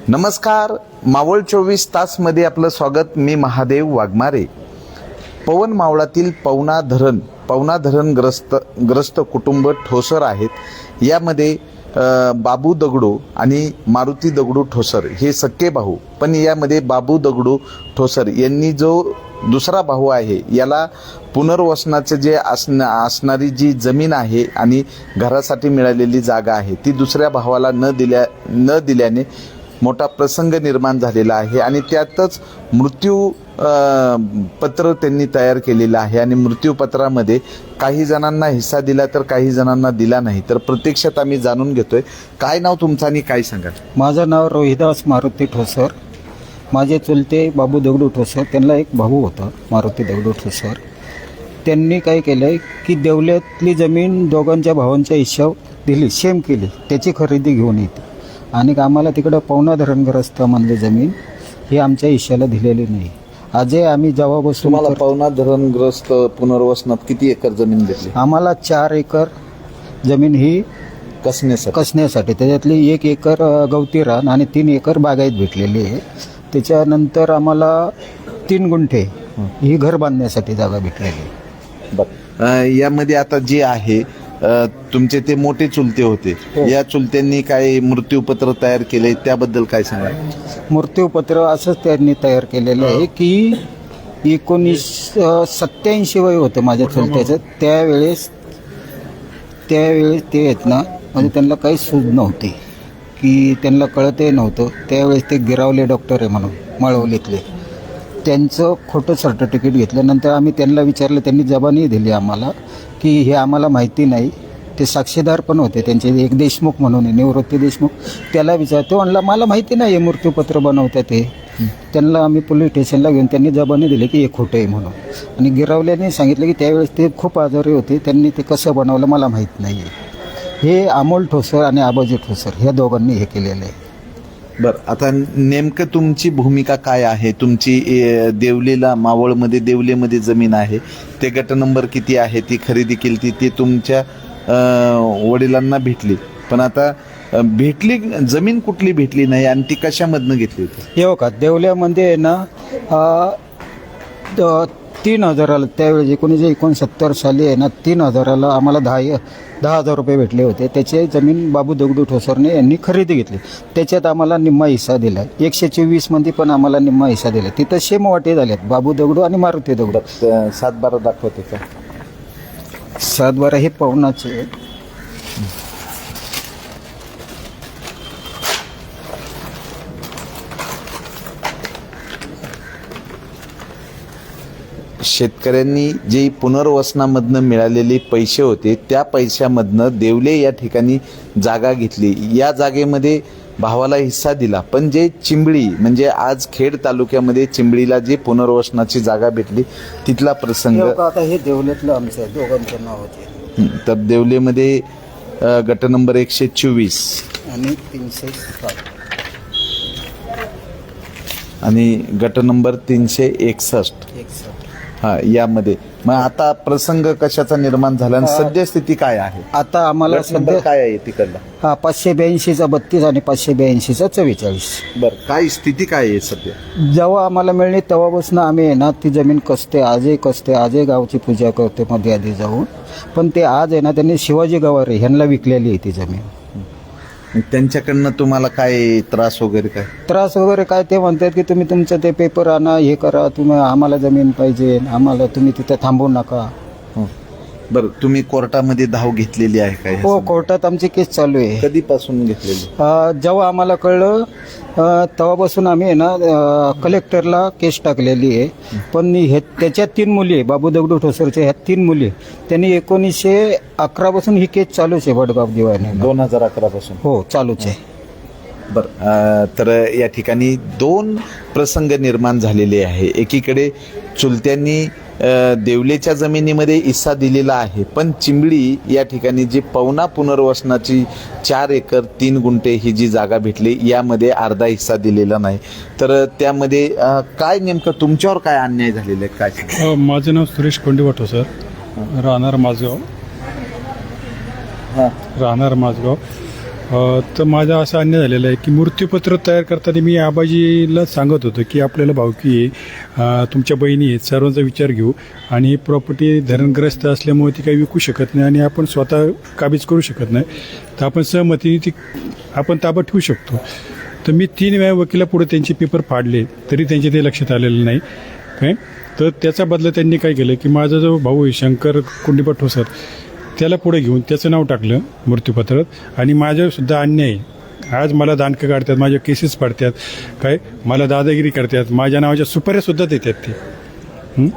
नमस्कार, मावळ 24 तासमध्ये आपलं स्वागत. मी महादेव वाघमारे. पवन मावळातील पवना धरण ग्रस्त कुटुंब ठोसर आहेत. यामध्ये बाबू दगडू आणि मारुती दगडू ठोसर हे सख्खे भाऊ. पण यामध्ये बाबू दगडू ठोसर यांनी जो दुसरा भाऊ आहे याला पुनर्वसनाचे जे असणारी जी जमीन आहे आणि घरासाठी मिळालेली जागा आहे ती दुसऱ्या भावाला न दिल्याने मोठा प्रसंग निर्माण झालेला आहे. आणि त्यातच मृत्यू पत्र त्यांनी तयार केलेलं आहे. आणि मृत्यूपत्रामध्ये काही जणांना हिस्सा दिला तर काही जणांना दिला नाही. तर प्रत्यक्षात आम्ही जाणून घेतोय. काय नाव तुमचं आणि काय सांगाल? माझं नाव रोहिदास मारुती ठोसर. माझे चुलते बाबू दगडू ठोसर, त्यांना एक भाऊ होता मारुती दगडू ठोसर. त्यांनी काय केलं की देवल्यातली जमीन दोघांच्या भावांच्या हिश्श्यावर दिली, सेम केली, त्याची खरेदी घेऊन येते. आणि आम्हाला तिकडं पवना धरणग्रस्त म्हणले जमीन ही आमच्या हिश्श्याला दिलेली नाही. आजही आम्ही जेव्हा बसून तुम्हाला पवना धरणग्रस्त पुनर्वसनात किती एकर जमीन भेटली? आम्हाला 4 एकर जमीन ही कसण्यासाठी, त्याच्यातली 1 एकर गवती रान आणि 3 एकर बागायत भेटलेली आहे. त्याच्यानंतर आम्हाला 3 गुंठे ही घर बांधण्यासाठी जागा भेटलेली आहे. यामध्ये आता जे आहे तुमचे ते मोठे चुलते होते, या चुलत्यांनी काय मृत्यूपत्र तयार केले त्याबद्दल काय सांगा? मृत्यूपत्र असंच त्यांनी तयार केलेलं आहे की 1987 वय होतं माझ्या चुलत्याचं. त्यावेळेस ते आहेत ना, म्हणजे त्यांना काही सूज नव्हती, की त्यांना कळतही नव्हतं. त्यावेळेस ते गिरावले डॉक्टर आहे म्हणून मळवलीतले, त्यांचं खोटं सर्टिफिकेट घेतलं. नंतर आम्ही त्यांना विचारलं, त्यांनी जबानी दिली आम्हाला की हे आम्हाला माहिती नाही. ते साक्षीदार पण होते त्यांचे, एक देशमुख म्हणून आहे, निवृत्ती देशमुख. त्याला विचारतो म्हणला मला माहिती नाही हे मृत्यूपत्र बनवतात हे. त्यांना आम्ही पोलीस स्टेशनला घेऊन त्यांनी जबानी दिली की हे खोटं आहे म्हणून. आणि गिरावल्याने सांगितलं की त्यावेळेस ते खूप आजारी होते, त्यांनी ते कसं बनवलं मला माहीत नाही आहे. हे अमोल ठोसर आणि आबाजी ठोसर ह्या दोघांनी हे केलेलं आहे. बरं, आता नेमकं तुमची भूमिका काय आहे? तुमची देवलेला मावळमध्ये देवलेमध्ये जमीन आहे, ते गट नंबर किती आहे, ती खरेदी केली ते तुमच्या वडिलांना भेटली. पण आता भेटली जमीन कुठली भेटली नाही आणि ती कशामधनं घेतली होती? हे का देवल्यामध्ये ना 3,000ला त्यावेळेस 1969 साली आहे ना 3,000ला आम्हाला 10,000 रुपये भेटले होते. त्याची जमीन बाबू दगडू ठोसरने यांनी खरेदी घेतली. त्याच्यात आम्हाला निम्मा हिस्सा दिला. 124 मध्ये पण आम्हाला निम्मा हिस्सा दिला. तिथं सेम वाटे झाल्यात, बाबू दगडू आणि मारुती दगडू. 7-12 दाखवते का? 7-12 हे पवनाचे. शेतकऱ्यांनी जे पुनर्वसनामधनं मिळालेले पैसे होते त्या पैशामधनं देवले या ठिकाणी जागा घेतली. या जागेमध्ये भावाला हिस्सा दिला. पण जे चिंबळी म्हणजे आज खेड तालुक्यामध्ये चिंबळीला जी पुनर्वसनाची जागा भेटली तिथला प्रसंग. आता हे देवल्यातलं आमचं दोघांचं नाव होते. तर देवलेमध्ये गट नंबर 124 आणि 307 आणि गट नंबर 361. हा, यामध्ये मग आता प्रसंग कशाचा निर्माण झाला आणि सद्यस्थिती काय आहे? आता आम्हाला सध्या काय आहे तिकडला? 582चा 32 आणि 582चा 44. बरं, काय स्थिती काय आहे सध्या? जेव्हा आम्हाला मिळली तेव्हापासून आम्ही आहे ना ती जमीन कसते, आजही गावची पूजा करते मध्ये आधी जाऊन. पण ते आज आहे ना त्यांनी शिवाजी गवारे ह्यांना विकलेली आहे ती जमीन. त्यांच्याकडनं तुम्हाला काय त्रास वगैरे काय? ते म्हणतात की तुम्ही तुमचं ते पेपर आणा, हे करा, तुम्ही आम्हाला जमीन पाहिजे, आम्हाला तुम्ही तिथं थांबवू नका. बरं, तुम्ही कोर्टामध्ये धाव घेतलेली आहे काय? हो, कोर्टात आमची केस चालू आहे. कधीपासून घेतलेली? जेव्हा आम्हाला कळलं तेव्हापासून आम्ही आहे ना कलेक्टरला केस टाकलेली आहे. पण त्याच्यात 3 मुली आहे, बाबू दगडू ठोसरच्या ह्या 3 मुली. त्यांनी 1911 पासून ही केस चालूच आहे वडगाव दिवाणी. 2011 पासून हो चालूच आहे. बरं, तर या ठिकाणी 2 प्रसंग निर्माण झालेले आहे. एकीकडे चुलत्यांनी देवलेच्या जमिनीमध्ये हिस्सा दिलेला आहे, पण चिंबळी या ठिकाणी जी पवना पुनर्वसनाची 4 एकर 3 गुंठे ही जी जागा भेटली यामध्ये अर्धा हिस्सा दिलेला नाही. तर त्यामध्ये काय नेमकं तुमच्यावर काय अन्याय झालेला आहे काय? माझं नाव सुरेश कोंडीवाटो सर, राहणार माझगाव. तर माझा असा अन्याय झालेला आहे की मृत्यूपत्र तयार करताना मी आबाजीला सांगत होतो की आपल्याला भावकी आहे, तुमच्या बहिणी आहेत, सर्वांचा विचार घेऊ आणि ही प्रॉपर्टी धरणग्रस्त असल्यामुळे ती काही विकू शकत नाही आणि आपण स्वतः काबीज करू शकत नाही, तर आपण सहमतीने ती आपण ताब्यात ठेवू शकतो. तर मी 3 वेळा वकिलापुढे त्यांचे पेपर फाडले तरी त्यांचे ते लक्षात आलेलं नाही काय. तर त्याचा बदला त्यांनी काय केलं की माझा जो भाऊ आहे शंकर कुंडीपा ठोसर त्याला पुढे घेऊन त्याचं नाव टाकलं मृत्यूपत्रात आणि माझ्यासुद्धा अन्याय आहे. आज मला दांडकं काढतात, माझ्या केसेस पाडतात, काय मला दादागिरी करतात, माझ्या नावाच्या सुपाऱ्यासुद्धा देतात ते.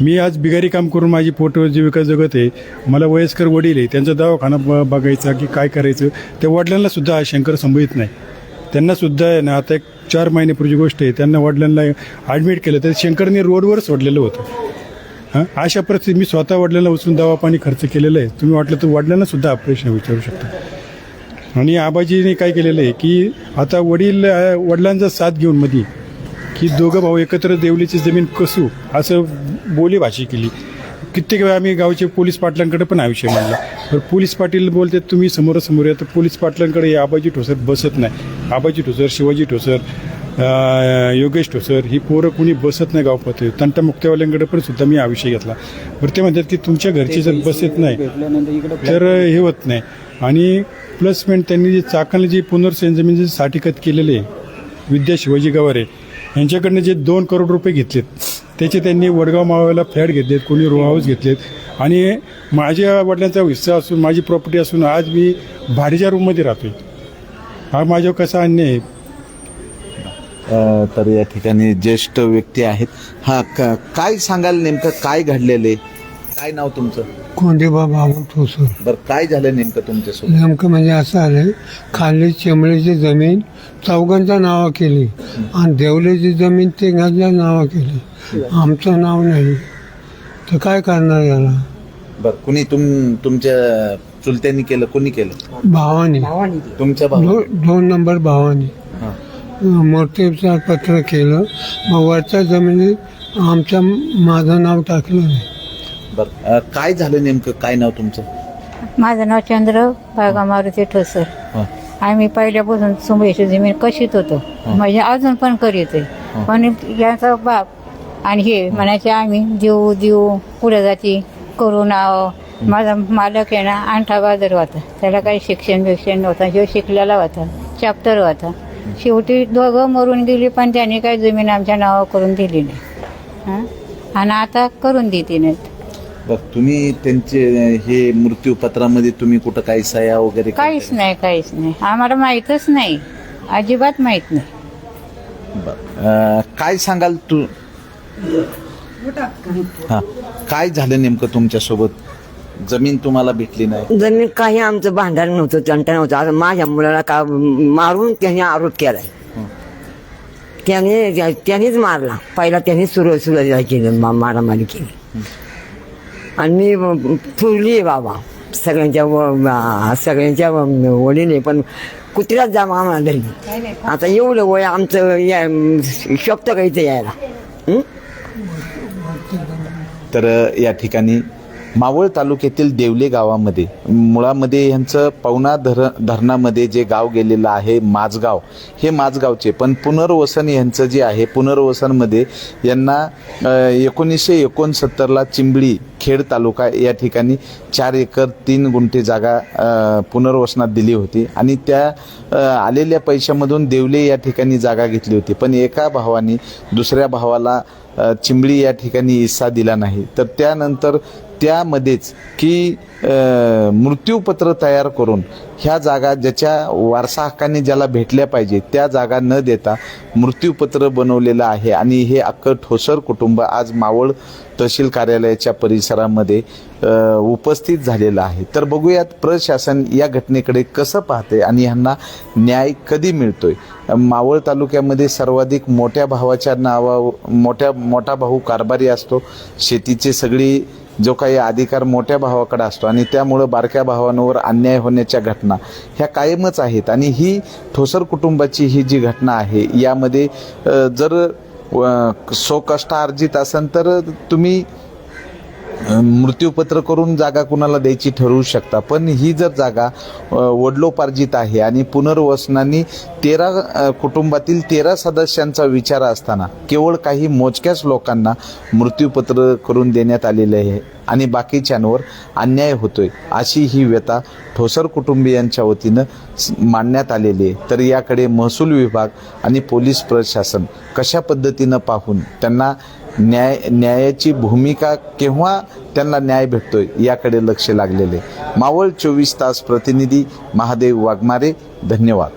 मी आज बिगारी काम करून माझी पोट जीविका जगत आहे. मला वयस्कर वडील आहे, त्यांचा दवाखाना बघायचा की काय करायचं त्या वडिलांना सुद्धा हा शंकर संभवित नाही. त्यांना सुद्धा आहे ना, आता एक 4 महिन्यापूर्वीची गोष्ट आहे, त्यांना वडिलांना ॲडमिट केलं तर शंकरने रोडवर सोडलेलं होतं. अशा परिस्थितीत मी स्वतः वडिलांना उचलून दवा पाणी खर्च केलेलं आहे. तुम्ही वाटलं तर वडिलांना सुद्धा ऑपरेशन विचारू शकता. आणि आबाजीने काय केलेलं आहे की आता वडिलांचा साथ घेऊन मध्ये की दोघं भाऊ एकत्र देवलीची जमीन कसू असं बोलीभाषी केली. कित्येक वेळा आम्ही गावचे पोलीस पाटलांकडे पण हा विषय मांडला, तर पोलीस पाटील बोलते तुम्ही समोरासमोर या, तर पोलीस पाटलांकडे हे आबाजी ठोसर बसत नाही. आबाजी ठोसर, शिवाजी ठोसर, योगेश ठोसर ही पोरं कुणी बसत नाही गाव पातळी. तंटा मुक्त्यावाल्यांकडे पण सुद्धा मी हा विषय घेतला. बरं ते म्हणतात की तुमच्या घरची जर बसत नाही तर हे होत नाही. आणि प्लस पॉईंट त्यांनी जे चाकणला जे पुनर्संचय जमीन साठीकत केलेले विद्या शिवाजी गवारे यांच्याकडनं जे 2 करोड रुपये घेतलेत त्याचे त्यांनी वडगाव मावळला फ्लॅट घेतलेत, कोणी रो हाऊस घेतलेत. आणि माझ्या वडिलांचा हिस्सा असून माझी प्रॉपर्टी असून आज मी भाडीच्या रूममध्ये राहतोय. हा माझ्यावर कसा अन्याय आहे. तर या ठिकाणी ज्येष्ठ व्यक्ती आहेत. काय सांगाल नेमकं काय घडलेले, काय नाव तुमचं? कोंडीबा बाबू ठोसर. बरं काय झालं नेमकं तुमच्यासोबत? नेमकं म्हणजे असं आलं, खाली चेंबळीची जमीन चौघांच्या नावं केली आणि देवलीची जमीन तिघांच्या नावं केली, आमचं नाव नाही. तर काय करणार याला? बरं कुणी तुमच्या चुलत्यांनी केलं, कोणी केलं? भावानी, तुमच्या भावा? 2 नंबर भावानी हां. मूर्तीचं पत्र केलं, मग वरच्या जमिनीत माझं नाव टाकलं नाही. बरं काय झालं नेमकं, काय नाव तुमचं? माझं नाव चंद्र बागा मारुती ठोसर. हां. आम्ही पहिल्यापासून सुंबईची जमीन कशीत होतो, म्हणजे अजून पण करीत आहे. पण याचा बाप आणि हे म्हणायचे आम्ही देऊ पुढे जाती करू नाव. माझा मालक आहे ना अंगठा बाजार होता, त्याला काही शिक्षण नव्हतं, जो शिकलेला होता चॅप्टर होता. शेवटी दोघं मरून गेली पण त्यांनी काही जमीन आमच्या नावावर करून दिली नाही. आणि आता करून देते नाहीत. बरं तुम्ही त्यांचे हे मृत्यूपत्रामध्ये तुम्ही कुठं काही सह्या वगैरे काहीच नाही आम्हाला माहीतच नाही, अजिबात माहीत नाही. काय सांगाल तू? हा काय झालं नेमकं तुमच्यासोबत? जमीन तुम्हाला भेटली नाही? जमीन काही आमचं भांडण नव्हतं, तंटा नव्हतं. आता माझ्या मुलाला का मारून त्याने आरोप केलाय. त्यानेच मारला पहिला, त्यांनी सुरू केलं, मारामारी केली. आणि मी फुरली आहे बाबा सगळ्यांच्या वडील, पण कुत्र्यात जा आम्हाला धरली. आता एवढं वय आमचं शोभतं काहीचं यायला. तर या ठिकाणी मावळ तालुक्यातील देवले गावामध्ये मुळामध्ये ह्यांचं पवना धरणामध्ये जे गाव गेलेलं आहे माझगाव, हे माझगावचे पण पुनर्वसन यांचं जे आहे पुनर्वसनमध्ये यांना 1969ला चिंबळी खेड तालुका या ठिकाणी 4 एकर 3 गुंठे जागा पुनर्वसनात दिली होती आणि त्या आलेल्या पैशामधून देवले या ठिकाणी जागा घेतली होती. पण एका भावाने दुसऱ्या भावाला चिंबळी या ठिकाणी हिस्सा दिला नाही. तर त्यानंतर त्यामध्येच की मृत्यूपत्र तयार करून ह्या जागा ज्याच्या वारसा हक्काने ज्याला भेटल्या पाहिजे त्या जागा न देता मृत्यूपत्र बनवलेलं आहे. आणि हे अख्खं ठोसर कुटुंब आज मावळ तहसील कार्यालयाच्या परिसरामध्ये उपस्थित झालेलं आहे. तर बघूयात प्रशासन या घटनेकडे कसं पाहते आणि ह्यांना न्याय कधी मिळतोय. मावळ तालुक्यामध्ये सर्वाधिक मोठ्या भावाच्या मोठा भाऊ कारभारी असतो, शेतीचे सगळी जो काही अधिकार मोठ्या भावाकडे असतो आणि त्यामुळं बारक्या भावांवर अन्याय होण्याच्या घटना ह्या कायमच आहेत. आणि ही ठोसर कुटुंबाची ही जी घटना आहे यामध्ये जर स्वकष्टार्जित असेल तर तुम्ही मृत्यूपत्र करून जागा कुणाला द्यायची ठरवू शकता, पण ही जर जागा वडिलोपार्जित आहे आणि पुनर्वसनाने 13 कुटुंबातील 13 सदस्यांचा विचार असताना केवळ काही मोजक्याच लोकांना मृत्यूपत्र करून देण्यात आलेले आहे आणि बाकीच्यांवर अन्याय होतोय, अशी ही व्यथा ठोसर कुटुंबियांच्या वतीनं मांडण्यात आलेली आहे. तर याकडे महसूल विभाग आणि पोलीस प्रशासन कशा पद्धतीनं पाहून त्यांना न्यायाची भूमिका केव्हा त्यांना न्याय भेटतोय याकडे लक्ष लागलेले. मावळ 24 तास प्रतिनिधी महादेव वाघमारे, धन्यवाद.